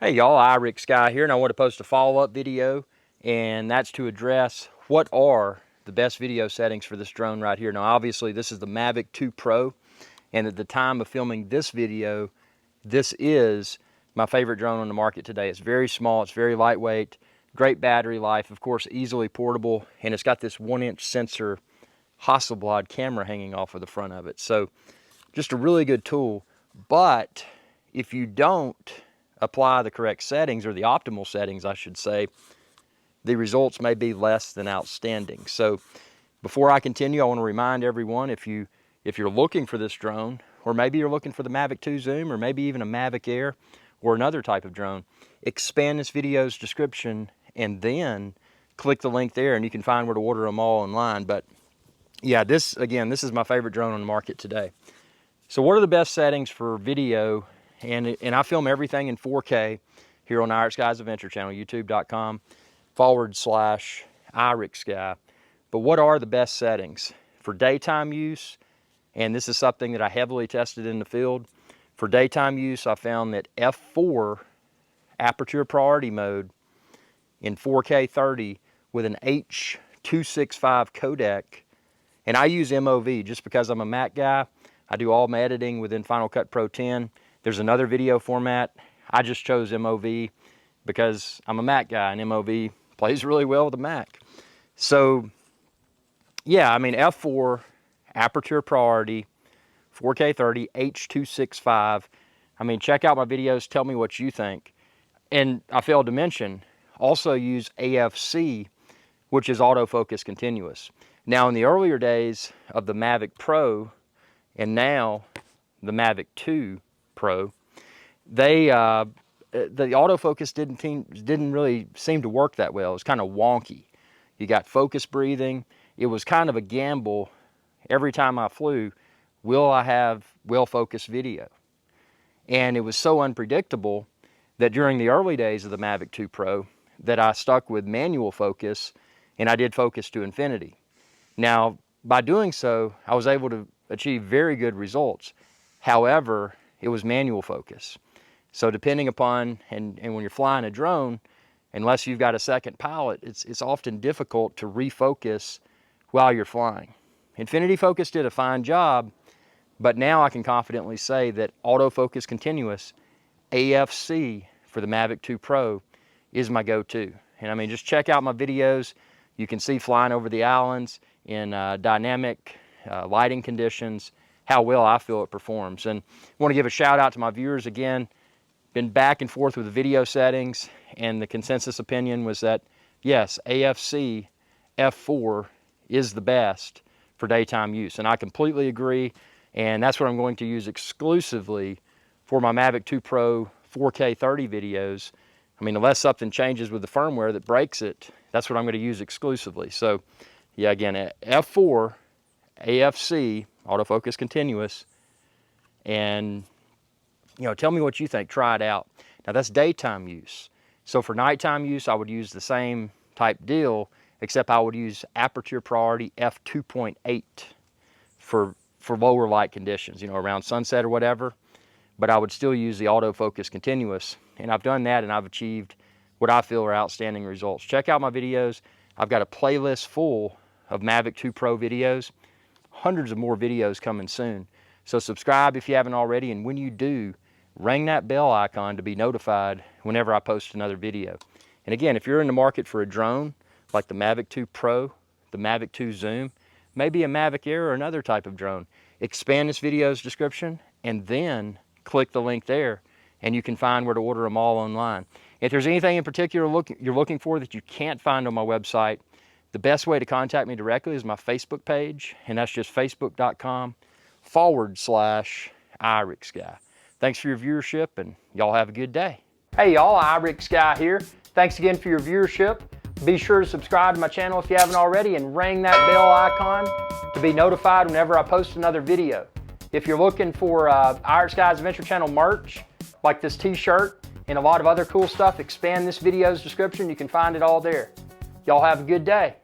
Hey y'all, Iric Sky here, and I want to post a follow-up video, and that's to address what are the best video settings for this drone right here. Now obviously this is the Mavic 2 Pro, and at the time of filming this video, this is my favorite drone on the market today. It's very small, it's very lightweight, great battery life, of course easily portable, and it's got this 1-inch sensor Hasselblad camera hanging off of the front of it. So just a really good tool, but if you don't apply the correct settings, or the optimal settings I should say, the results may be less than outstanding. So before I continue, I want to remind everyone, if you're looking for this drone, or maybe you're looking for the Mavic 2 Zoom, or maybe even a Mavic Air or another type of drone, expand this video's description and then click the link there and you can find where to order them all online. But yeah, this is my favorite drone on the market today. So what are the best settings for video? And I film everything in 4K here on Iric Sky's Adventure channel, youtube.com/Iric Sky. But what are the best settings? For daytime use, and this is something that I heavily tested in the field, for daytime use I found that f4 aperture priority mode in 4K 30 with an H.265 codec, and I use MOV just because I'm a Mac guy. I do all my editing within Final Cut Pro 10. There's another video format. I just chose MOV because I'm a Mac guy and MOV plays really well with the Mac. So yeah, I mean f4, aperture priority, 4K 30, H.265. I mean, check out my videos, tell me what you think. And I failed to mention, also use AFC, which is autofocus continuous. Now in the earlier days of the Mavic Pro, and now the Mavic 2 Pro, the autofocus didn't really seem to work that well. It was kind of wonky. You got focus breathing. It was kind of a gamble every time I flew. Will I have well-focused video? And it was so unpredictable that during the early days of the Mavic 2 Pro that I stuck with manual focus, and I did focus to infinity. Now, by doing so, I was able to achieve very good results. However, it was manual focus. So depending upon, and when you're flying a drone, unless you've got a second pilot, it's often difficult to refocus while you're flying. Infinity focus did a fine job, but now I can confidently say that autofocus continuous, AFC for the Mavic 2 Pro, is my go-to. And I mean, just check out my videos. You can see flying over the islands in dynamic lighting conditions, how well I feel it performs. And I want to give a shout out to my viewers again. Been back and forth with the video settings, and the consensus opinion was that yes, AFC F4 is the best for daytime use, and I completely agree, and that's what I'm going to use exclusively for my Mavic 2 Pro 4K 30 videos. I mean, unless something changes with the firmware that breaks it, that's what I'm going to use exclusively. So yeah, again, F4, AFC, autofocus continuous, and tell me what you think. Try it out. Now that's daytime use. So for nighttime use, I would use the same type deal, except I would use aperture priority f2.8 for lower light conditions, around sunset or whatever. But I would still use the autofocus continuous, and I've done that and I've achieved what I feel are outstanding results. Check out my videos. I've got a playlist full of Mavic 2 Pro videos, hundreds of more videos coming soon. So subscribe if you haven't already, and when you do, ring that bell icon to be notified whenever I post another video. And again, if you're in the market for a drone like the Mavic 2 Pro, the Mavic 2 Zoom, maybe a Mavic Air or another type of drone, expand this video's description and then click the link there and you can find where to order them all online. If there's anything in particular you're looking for that you can't find on my website, the best way to contact me directly is my Facebook page, and that's just facebook.com/Iric Sky. Thanks for your viewership, and y'all have a good day. Hey y'all, Iric Sky here. Thanks again for your viewership. Be sure to subscribe to my channel if you haven't already, and ring that bell icon to be notified whenever I post another video. If you're looking for Iric Sky's Adventure Channel merch, like this t-shirt and a lot of other cool stuff, expand this video's description. You can find it all there. Y'all have a good day.